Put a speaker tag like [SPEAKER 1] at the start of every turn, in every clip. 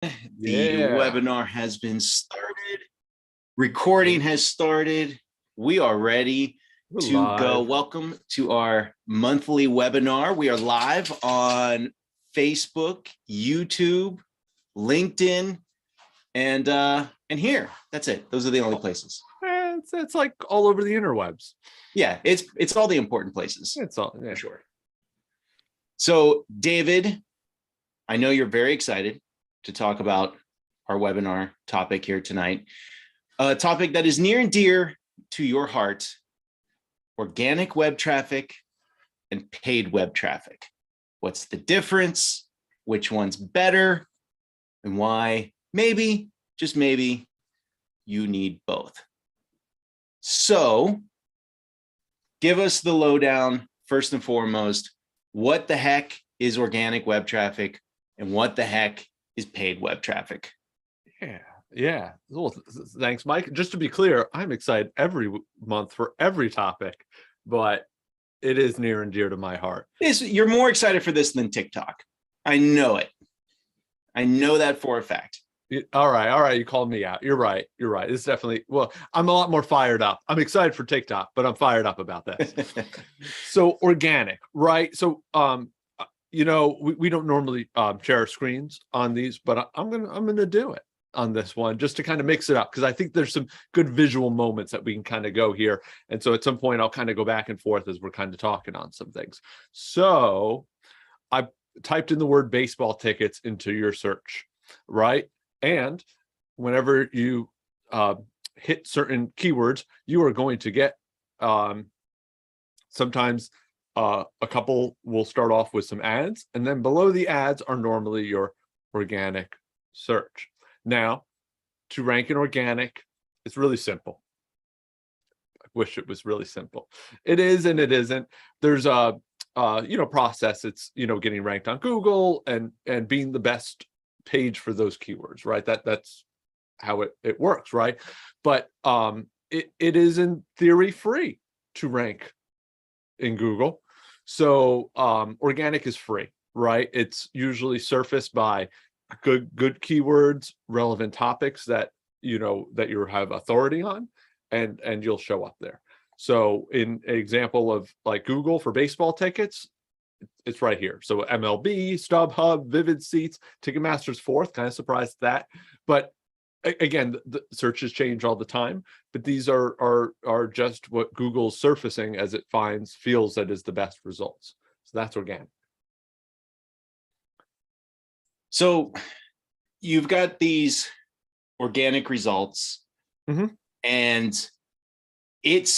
[SPEAKER 1] The
[SPEAKER 2] Yeah.
[SPEAKER 1] webinar has been started. Recording has started. We are ready
[SPEAKER 2] We're
[SPEAKER 1] to go.
[SPEAKER 2] live.
[SPEAKER 1] Welcome to our monthly webinar. We are live on Facebook, YouTube, LinkedIn, and here. That's it. Those are the only places.
[SPEAKER 2] It's like all over the interwebs.
[SPEAKER 1] Yeah, it's all the important places.
[SPEAKER 2] It's all
[SPEAKER 1] for sure. So, David, I know you're very excited to talk about our webinar topic here tonight. A topic that is near and dear to your heart: organic web traffic and paid web traffic. What's the difference? Which one's better? And why maybe, just maybe, you need both. So give us the lowdown first and foremost. What the heck is organic web traffic and what the heck is paid web traffic?
[SPEAKER 2] Yeah. Well, thanks, Mike. Just to be clear, I'm excited every month for every topic, but it is near and dear to my heart.
[SPEAKER 1] You're more excited for this than TikTok. I know it. I know that for a fact.
[SPEAKER 2] All right. You called me out. You're right. It's definitely, well, I'm a lot more fired up. I'm excited for TikTok, but I'm fired up about this. So organic, right? So, we don't normally share screens on these, but I'm gonna do it on this one just to kind of mix it up, because I think there's some good visual moments that we can kind of go here. And so at some point I'll kind of go back and forth as we're kind of talking on some things. So I typed in the word baseball tickets into your search, right? And whenever you hit certain keywords, you are going to get sometimes a couple will start off with some ads, and then below the ads are normally your organic search. Now, to rank in organic, it's really simple. I wish it was really simple. It is and it isn't. There's a process. It's getting ranked on Google and being the best page for those keywords, right? That's how it works, right? But it is in theory free to rank in Google. So organic is free, right? It's usually surfaced by good keywords, relevant topics that you have authority on, and you'll show up there. So in an example of like Google for baseball tickets, it's right here. So MLB, StubHub, Vivid Seats, Ticketmaster's fourth, kind of surprised at that. But again, the searches change all the time, but these are just what Google's surfacing as it feels that is the best results. So that's organic.
[SPEAKER 1] So you've got these organic results, and it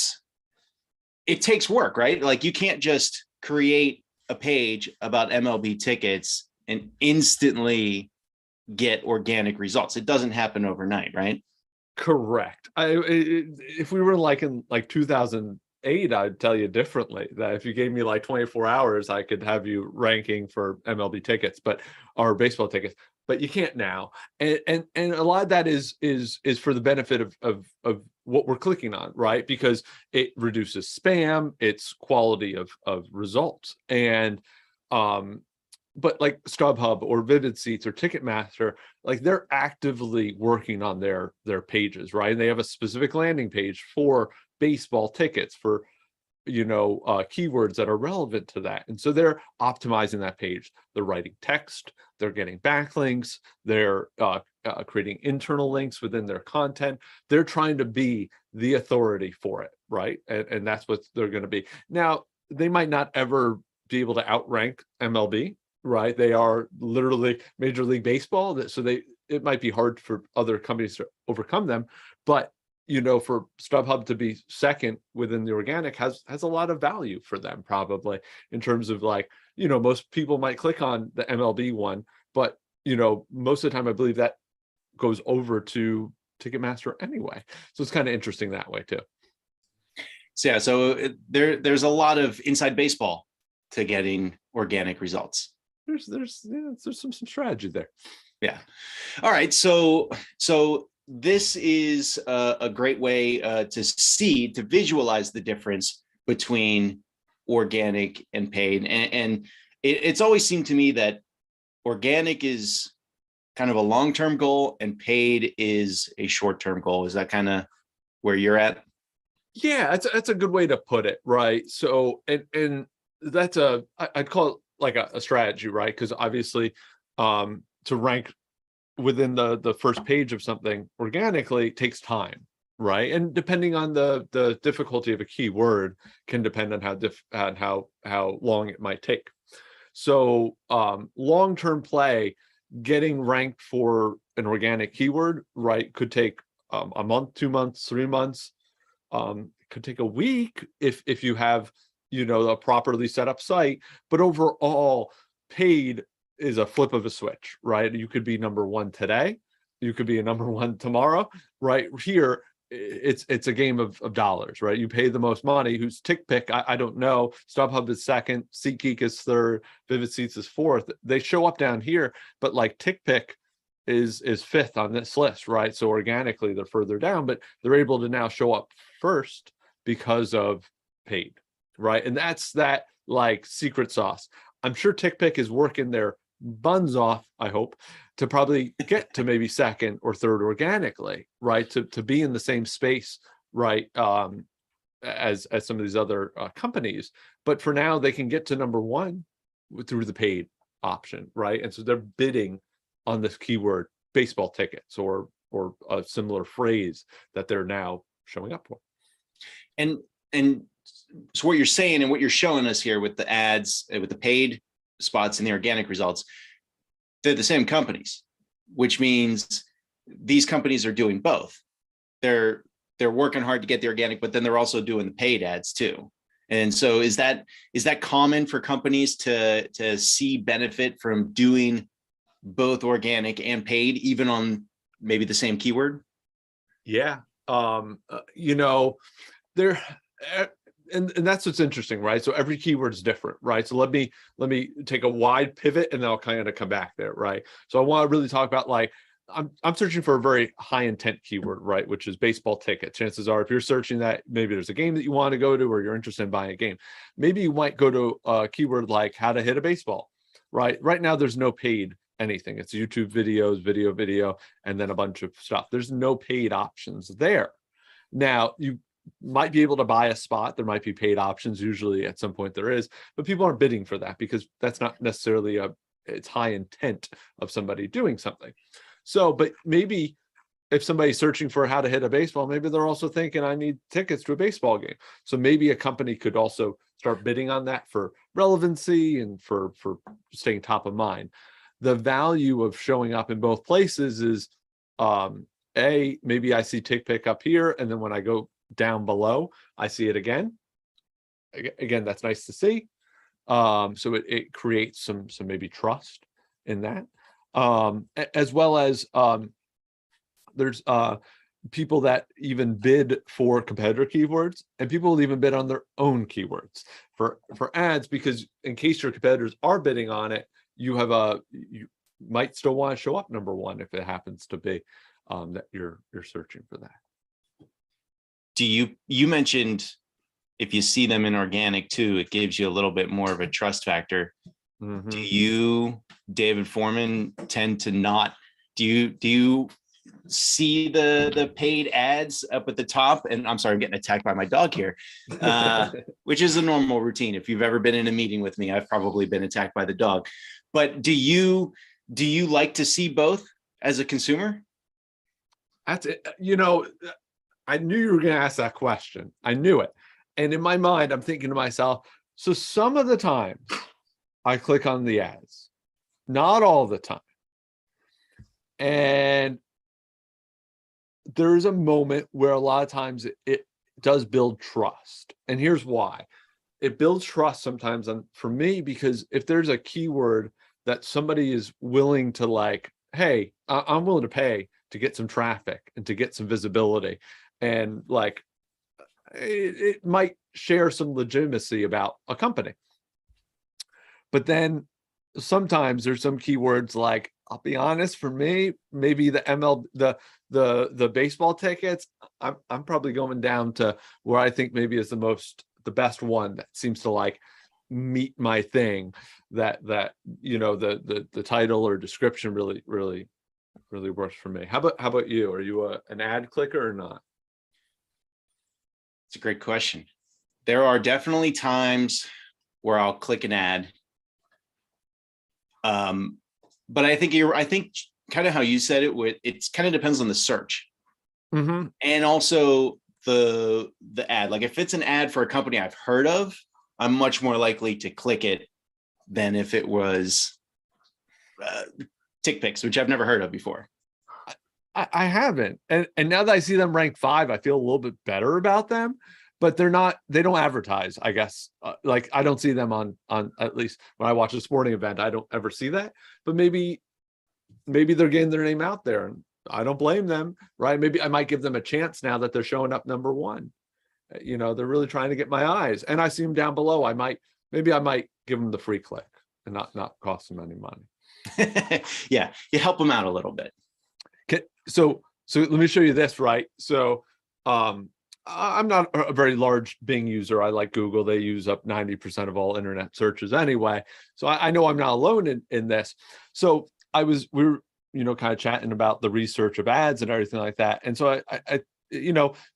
[SPEAKER 1] takes work, right? Like you can't just create a page about MLB tickets and instantly get organic results. It doesn't happen overnight, right?
[SPEAKER 2] Correct. If we were like in like 2008, I'd tell you differently, that if you gave me like 24 hours, I could have you ranking for MLB tickets, or baseball tickets, but you can't now. And a lot of that is for the benefit of what we're clicking on, right? Because it reduces spam, it's quality of results. And but like StubHub or Vivid Seats or Ticketmaster, like they're actively working on their pages, right? And they have a specific landing page for baseball tickets, for keywords that are relevant to that. And so they're optimizing that page. They're writing text, they're getting backlinks, they're creating internal links within their content. They're trying to be the authority for it, right? And that's what they're going to be. Now, they might not ever be able to outrank MLB, right? They are literally Major League Baseball, so it might be hard for other companies to overcome them. But for StubHub to be second within the organic has a lot of value for them, probably, in terms of like, most people might click on the MLB one, but most of the time I believe that goes over to Ticketmaster anyway. So it's kind of interesting that way too.
[SPEAKER 1] So yeah, there's a lot of inside baseball to getting organic results.
[SPEAKER 2] There's some strategy there.
[SPEAKER 1] Yeah. All right. So this is a great way to visualize the difference between organic and paid. And it's always seemed to me that organic is kind of a long-term goal and paid is a short-term goal. Is that kind of where you're at?
[SPEAKER 2] Yeah, that's a good way to put it, right? So, and that's I'd call it like a strategy, right? Because obviously, to rank within the first page of something organically takes time, right? And depending on the difficulty of a keyword can depend on how long it might take. So, long-term play, getting ranked for an organic keyword, right, could take a month, 2 months, 3 months. Could take a week if you have, a properly set up site. But overall, paid is a flip of a switch, right? You could be number one today, you could be a number one tomorrow. Right here, it's a game of dollars, right? You pay the most money. Who's TickPick? I don't know. StubHub is second, SeatGeek is third, Vivid Seats is fourth. They show up down here, but like TickPick is fifth on this list, right? So organically they're further down, but they're able to now show up first because of paid, right? And that's that like secret sauce. I'm sure TickPick is working their buns off, I hope, to probably get to maybe second or third organically, right? To be in the same space, right? As some of these other companies. But for now, they can get to number one through the paid option, right? And so they're bidding on this keyword baseball tickets or a similar phrase that they're now showing up for.
[SPEAKER 1] And so what you're saying and what you're showing us here with the ads, with the paid spots and the organic results, they're the same companies, which means these companies are doing both. They're working hard to get the organic, but then they're also doing the paid ads too. And so is that common for companies to see benefit from doing both organic and paid, even on maybe the same keyword?
[SPEAKER 2] Yeah. There, and that's what's interesting, right? So every keyword is different, right? So let me take a wide pivot and then I'll kind of come back there, right? So I want to really talk about like, I'm searching for a very high intent keyword, right? Which is baseball ticket. Chances are if you're searching that, maybe there's a game that you want to go to, or you're interested in buying a game. Maybe you might go to a keyword like how to hit a baseball, right? Right now, there's no paid anything. It's YouTube videos, video, and then a bunch of stuff. There's no paid options there. Now you might be able to buy a spot. There might be paid options. Usually at some point there is, but people aren't bidding for that because that's not necessarily it's high intent of somebody doing something. So, but maybe if somebody's searching for how to hit a baseball, maybe they're also thinking I need tickets to a baseball game. So maybe a company could also start bidding on that for relevancy and for staying top of mind. The value of showing up in both places is maybe I see TickPick up here, and then when I go down below, I see it again. Again, that's nice to see. So it creates some maybe trust in that. As well as there's people that even bid for competitor keywords, and people will even bid on their own keywords for ads, because in case your competitors are bidding on it, you might still want to show up number one if it happens to be that you're searching for that.
[SPEAKER 1] You mentioned if you see them in organic too, it gives you a little bit more of a trust factor. Mm-hmm. Do you, David Foreman, tend to not? Do you see the paid ads up at the top? And I'm sorry, I'm getting attacked by my dog here, which is a normal routine. If you've ever been in a meeting with me, I've probably been attacked by the dog. But do you like to see both as a consumer?
[SPEAKER 2] That's it. I knew you were going to ask that question. I knew it. And in my mind, I'm thinking to myself, so some of the times I click on the ads, not all the time. And there's a moment where a lot of times it does build trust. And here's why. It builds trust sometimes for me, because if there's a keyword that somebody is willing to like, hey, I'm willing to pay to get some traffic and to get some visibility, and like it might share some legitimacy about a company. But then sometimes there's some keywords like, I'll be honest, for me, maybe the baseball tickets, I'm probably going down to where I think maybe is the best one that seems to like meet my thing, that the title or description really really works for me. How about you? Are you an ad clicker or not?
[SPEAKER 1] It's a great question. There are definitely times where I'll click an ad. But I think kind of how you said it, it's kind of depends on the search.
[SPEAKER 2] Mm-hmm.
[SPEAKER 1] And also the ad. Like if it's an ad for a company I've heard of, I'm much more likely to click it than if it was TickPicks, which I've never heard of before.
[SPEAKER 2] I haven't, and now that I see them ranked 5, I feel a little bit better about them. But they don't advertise, I guess. Like I don't see them on at least when I watch a sporting event, I don't ever see that. But maybe they're getting their name out there, and I don't blame them, right? Maybe I might give them a chance now that they're showing up number 1. They're really trying to get my eyes, and I see them down below. I might give them the free click and not cost them any money.
[SPEAKER 1] Yeah, you help them out a little bit.
[SPEAKER 2] So let me show you this, right? So I'm not a very large Bing user. I like Google. They use up 90% of all internet searches anyway. So I know I'm not alone in this. So we were, kind of chatting about the research of ads and everything like that. And so I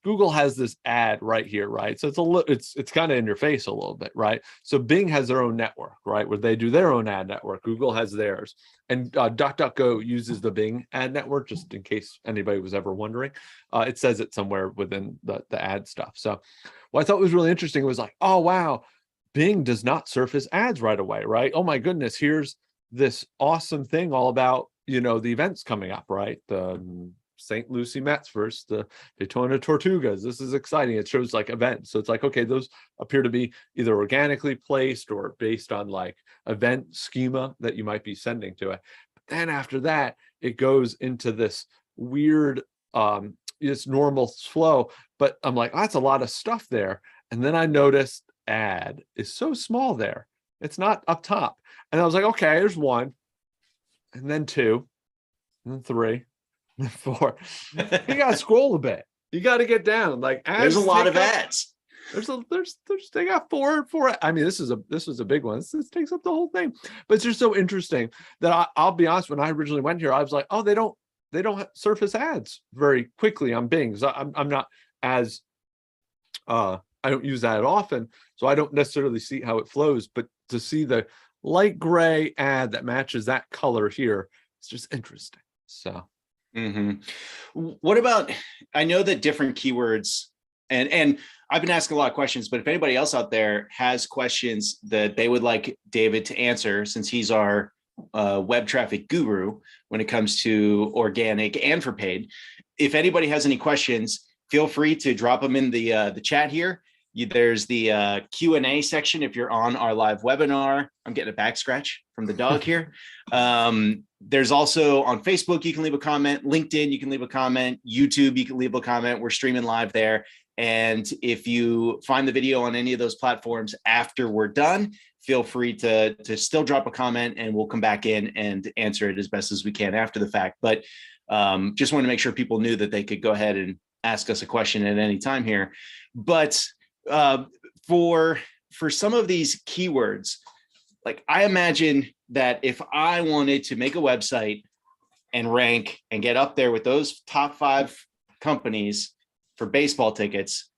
[SPEAKER 2] Google has this ad right here, right? So it's kind of in your face a little bit, right? So Bing has their own network, right? Where they do their own ad network. Google has theirs. And DuckDuckGo uses the Bing ad network, just in case anybody was ever wondering. It says it somewhere within the ad stuff. So what I thought was really interesting was like, oh, wow, Bing does not surface ads right away, right? Oh my goodness, here's this awesome thing all about, the events coming up, right? The St. Lucie Mets versus the Daytona Tortugas. This is exciting. It shows like events. So it's like, okay, those appear to be either organically placed or based on like event schema that you might be sending to it. But then after that, it goes into this weird, it's normal flow. But I'm like, oh, that's a lot of stuff there. And then I noticed ad is so small there. It's not up top. And I was like, okay, there's 1, and then 2, and then 3. 4. You gotta scroll a bit. You got to get down. Like ads,
[SPEAKER 1] there's a lot of ads.
[SPEAKER 2] There's they got four. I mean, this was a big one. This takes up the whole thing. But it's just so interesting that I'll be honest. When I originally went here, I was like, oh, they don't surface ads very quickly on Bing. So I'm not as I don't use that often, so I don't necessarily see how it flows. But to see the light gray ad that matches that color here, it's just interesting. So.
[SPEAKER 1] Mm-hmm. What about, I know that different keywords, and I've been asking a lot of questions, but if anybody else out there has questions that they would like David to answer, since he's our web traffic guru when it comes to organic and for paid, if anybody has any questions, feel free to drop them in the chat here. There's the Q&A section if you're on our live webinar. I'm getting a back scratch from the dog here. There's also on Facebook, you can leave a comment. LinkedIn, you can leave a comment. YouTube, you can leave a comment. We're streaming live there. And if you find the video on any of those platforms after we're done, feel free to still drop a comment and we'll come back in and answer it as best as we can after the fact. But just want to make sure people knew that they could go ahead and ask us a question at any time here. But for some of these keywords, like I imagine that if I wanted to make a website and rank and get up there with those top 5 companies for baseball tickets,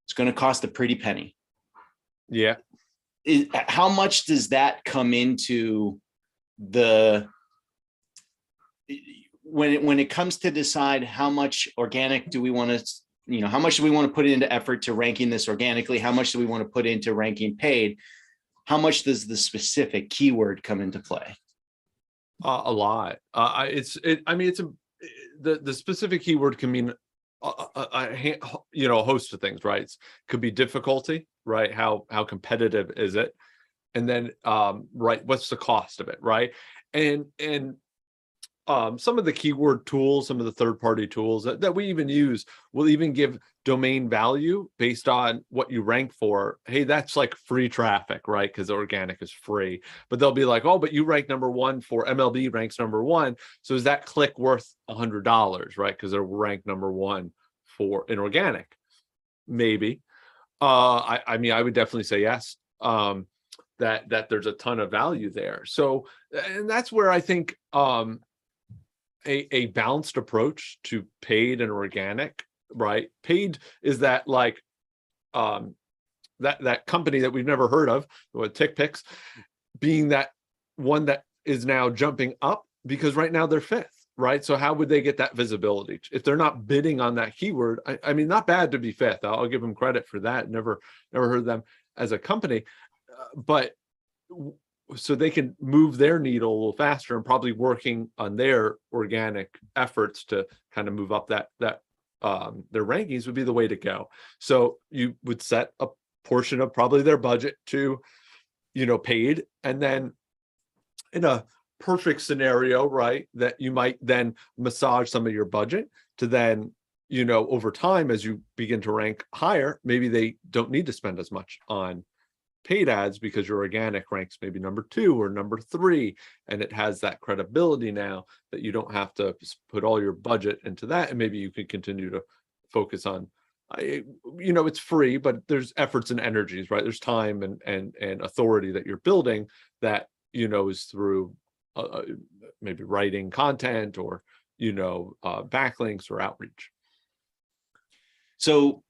[SPEAKER 1] it's going to cost a pretty penny.
[SPEAKER 2] Yeah.
[SPEAKER 1] How much does that come into the, when it comes to decide how much organic do we want to, how much do we want to put into effort to ranking this organically? How much do we want to put into ranking paid? How much does the specific keyword come into play?
[SPEAKER 2] A lot. The specific keyword can mean a host of things, right? It could be difficulty, right? How competitive is it? And then, right, what's the cost of it, right? And some of the keyword tools, some of the third-party tools that we even use will even give domain value based on what you rank for. Hey, that's like free traffic, right? Because organic is free. But they'll be like, oh, but you rank number 1 for MLB ranks number 1. So is that click worth $100, right? Because they're ranked number 1 for inorganic. Maybe. I mean, I would definitely say yes. That there's a ton of value there. So, and that's where I think a balanced approach to paid and organic, right? Paid is that like that company that we've never heard of, with TickPicks, being that one that is now jumping up because right now they're fifth, right? So how would they get that visibility if they're not bidding on that keyword? I mean, not bad to be fifth. I'll give them credit for that. Never heard them as a company, but so they can move their needle a little faster and probably working on their organic efforts to kind of move up that their rankings would be the way to go. So you would set a portion of probably their budget to, paid, and then in a perfect scenario, right, that you might then massage some of your budget to then, over time, as you begin to rank higher, maybe they don't need to spend as much on paid ads because your organic ranks maybe number 2 or number 3, and it has that credibility now that you don't have to put all your budget into that, and maybe you can continue to focus on, it's free, but there's efforts and energies, right? There's time and authority that you're building that is through maybe writing content or backlinks or outreach.
[SPEAKER 1] So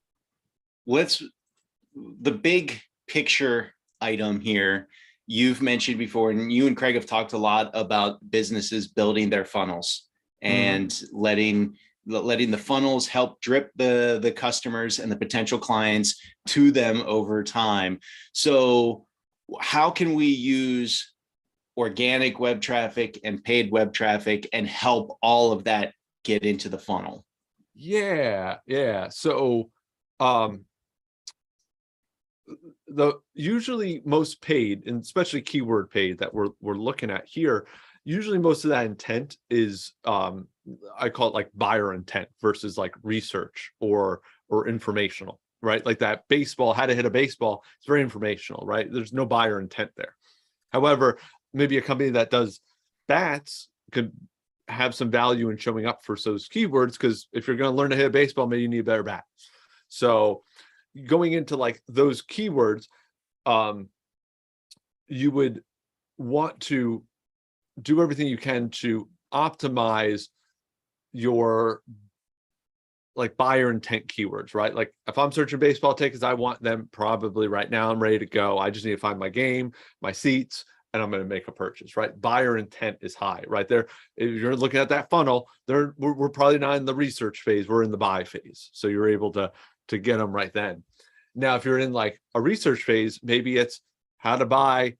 [SPEAKER 1] the big picture item here you've mentioned before, and you and Craig have talked a lot about businesses building their funnels and letting the funnels help drip the customers and the potential clients to them over time. So how can we use organic web traffic and paid web traffic and help all of that get into the funnel?
[SPEAKER 2] Yeah. So the usually most paid, and especially keyword paid that we're looking at here, usually most of that intent is I call it like buyer intent versus like research or informational, right? Like that baseball, how to hit a baseball, it's very informational, right? There's no buyer intent there. However, maybe a company that does bats could have some value in showing up for those keywords, because if you're going to learn to hit a baseball, maybe you need a better bat. So going into like those keywords, you would want to do everything you can to optimize your like buyer intent keywords, right? Like if I'm searching baseball tickets, I want them probably right now. I'm ready to go. I just need to find my game, my seats, and I'm going to make a purchase, right? Buyer intent is high, right there. If you're looking at that funnel, we're probably not in the research phase. We're in the buy phase. So you're able to get them right then. Now, if you're in like a research phase, maybe it's how to buy,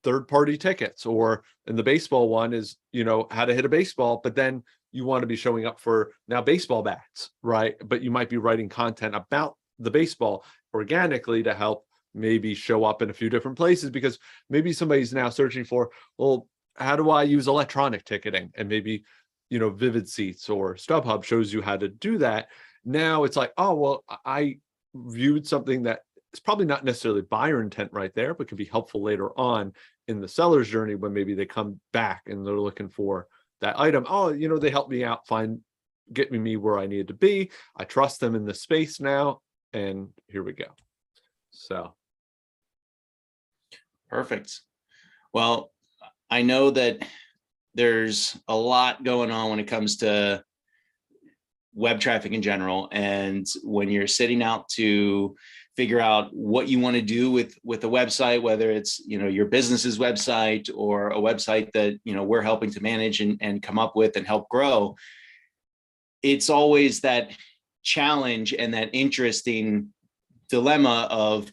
[SPEAKER 2] third-party tickets, or in the baseball one is, how to hit a baseball, but then you want to be showing up for now baseball bats, right? But you might be writing content about the baseball organically to help maybe show up in a few different places, because maybe somebody's now searching for, well, how do I use electronic ticketing? And maybe, Vivid Seats or StubHub shows you how to do that. Now it's like, oh, well, I viewed something that is probably not necessarily buyer intent right there, but can be helpful later on in the seller's journey when maybe they come back and they're looking for that item. Oh, they helped me out, get me where I needed to be. I trust them in the space now, and here we go. So.
[SPEAKER 1] Perfect. Well, I know that there's a lot going on when it comes to web traffic in general. And when you're setting out to figure out what you want to do with a website, whether it's, your business's website or a website that, we're helping to manage and come up with and help grow, it's always that challenge and that interesting dilemma of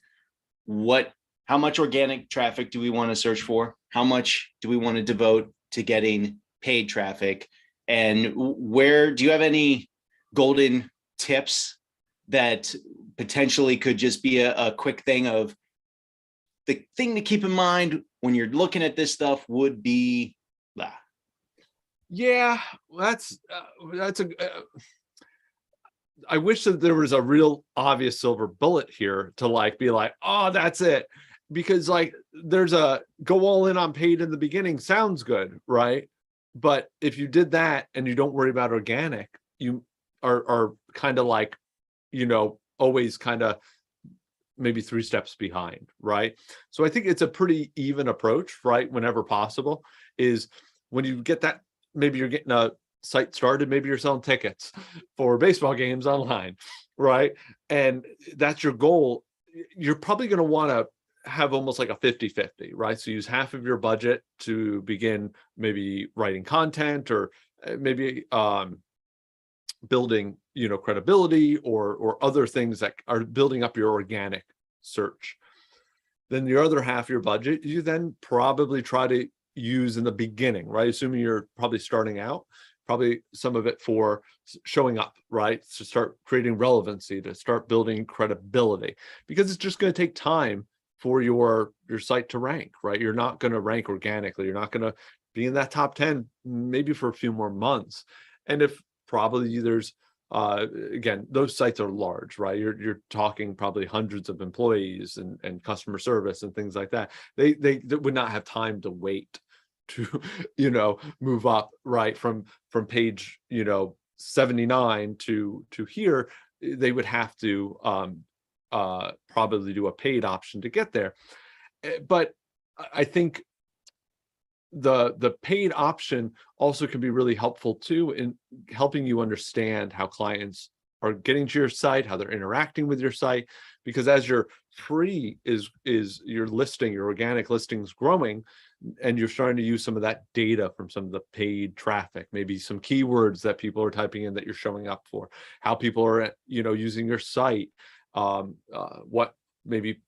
[SPEAKER 1] how much organic traffic do we want to search for? How much do we want to devote to getting paid traffic? And where do you have any golden tips that potentially could just be a quick thing of the thing to keep in mind when you're looking at this stuff would be blah?
[SPEAKER 2] Yeah, that's I wish that there was a real obvious silver bullet here to be like, oh, that's it. Because there's a go all in on paid in the beginning sounds good, right? But if you did that and you don't worry about organic, you are kind of always kind of maybe 3 steps behind, right? So I think it's a pretty even approach, right? Whenever possible, is when you get that maybe you're getting a site started, maybe you're selling tickets for baseball games online, right? And that's your goal. You're probably going to want to have almost like a 50-50, right? So use half of your budget to begin maybe writing content, or maybe building, credibility, or other things that are building up your organic search. Then the other half of your budget, you then probably try to use in the beginning, right? Assuming you're probably starting out, probably some of it for showing up, right? To start creating relevancy, to start building credibility, because it's just going to take time for your site to rank, right? You're not going to rank organically. You're not going to be in that top 10, maybe for a few more months. And if probably there's, again, those sites are large, right? You're talking probably hundreds of employees and customer service and things like that. They would not have time to wait to, move up, right? From page, 79 to here. They would have to probably do a paid option to get there. But I think the paid option also can be really helpful too in helping you understand how clients are getting to your site, how they're interacting with your site, because as your free is your listing, your organic listings growing, and you're starting to use some of that data from some of the paid traffic, maybe some keywords that people are typing in that you're showing up for, how people are, using your site, what maybe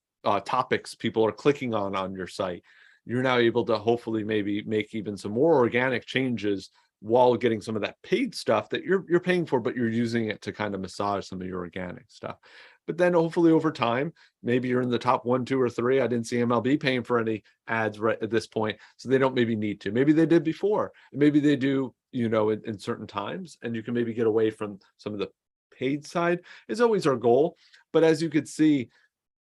[SPEAKER 2] topics people are clicking on your site. You're now able to hopefully maybe make even some more organic changes while getting some of that paid stuff that you're paying for, but you're using it to kind of massage some of your organic stuff. But then hopefully over time, maybe you're in the top 1, 2, or 3. I didn't see MLB paying for any ads right at this point, so they don't maybe need to. Maybe they did before. Maybe they do, in certain times, and you can maybe get away from some of the paid side. Is always our goal. But as you could see,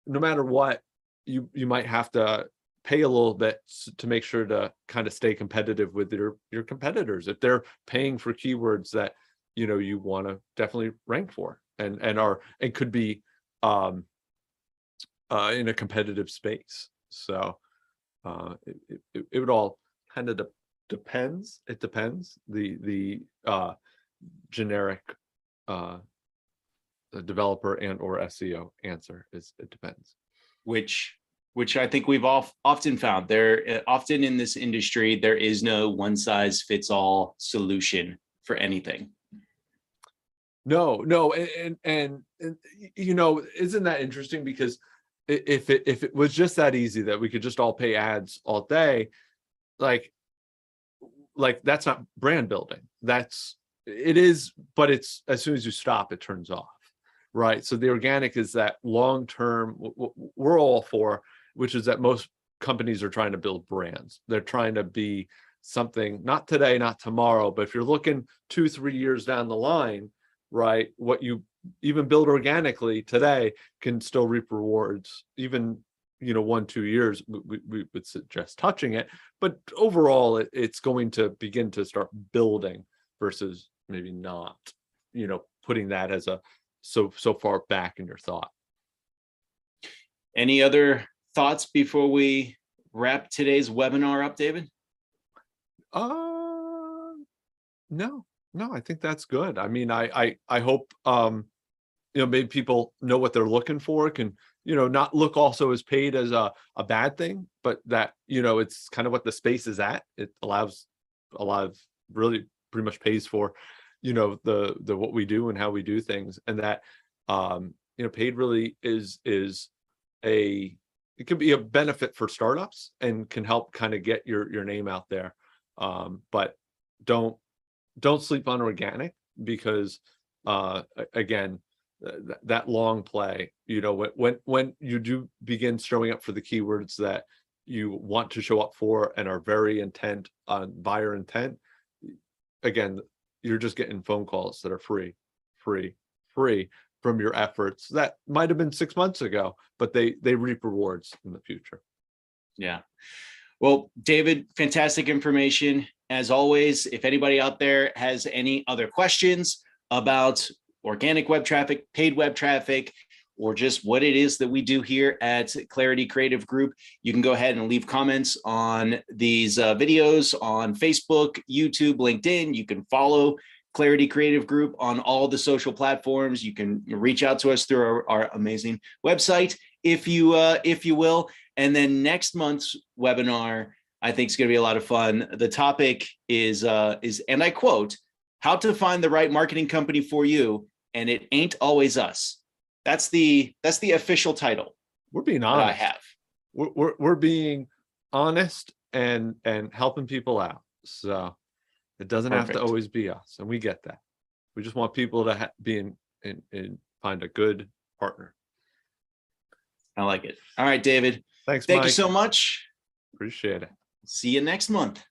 [SPEAKER 2] no matter what, you might have to pay a little bit to make sure to kind of stay competitive with your competitors if they're paying for keywords that you want to definitely rank for and could be in a competitive space. So it would all kind of depends. It depends. The generic developer and or SEO answer is it depends.
[SPEAKER 1] Which I think we've often found there, often in this industry, there is no one size fits all solution for anything.
[SPEAKER 2] No, and isn't that interesting? Because if it was just that easy that we could just all pay ads all day, like that's not brand building. It is, but it's as soon as you stop, it turns off, right? So the organic is that long term. We're all for, which is that most companies are trying to build brands. They're trying to be something, not today, not tomorrow, but if you're looking 2-3 years down the line, right, what you even build organically today can still reap rewards. Even 1-2 years, we would suggest touching it, but overall it's going to begin to start building versus maybe not putting that as a so far back in your thought.
[SPEAKER 1] Any other thoughts before we wrap today's webinar up, David?
[SPEAKER 2] No, I think that's good. I mean, I hope maybe people know what they're looking for, can not look also as paid as a bad thing, but that it's kind of what the space is at. It allows a lot of really pretty much pays for the what we do and how we do things, and that paid really is it can be a benefit for startups and can help kind of get your name out there. But don't sleep on organic, because again, that long play, when you do begin showing up for the keywords that you want to show up for and are very intent on buyer intent, again, you're just getting phone calls that are free from your efforts that might have been 6 months ago, but they reap rewards in the future.
[SPEAKER 1] Yeah. Well, David, fantastic information. As always, if anybody out there has any other questions about organic web traffic, paid web traffic, or just what it is that we do here at Clarity Creative Group, you can go ahead and leave comments on these videos on Facebook, YouTube, LinkedIn. You can follow Clarity Creative Group on all the social platforms. You can reach out to us through our amazing website, if you will. And then next month's webinar, I think, is going to be a lot of fun. The topic is, and I quote, "How to find the right marketing company for you, and it ain't always us." That's the official title.
[SPEAKER 2] We're being
[SPEAKER 1] that I
[SPEAKER 2] honest.
[SPEAKER 1] have.
[SPEAKER 2] We're being honest and helping people out. So it doesn't have to
[SPEAKER 1] Perfect.
[SPEAKER 2] always be us, and we get that. We just want people to be in find a good partner.
[SPEAKER 1] I like it. All right, David.
[SPEAKER 2] Thanks,
[SPEAKER 1] Thank
[SPEAKER 2] Mike.
[SPEAKER 1] you so much.
[SPEAKER 2] Appreciate it.
[SPEAKER 1] See you next month.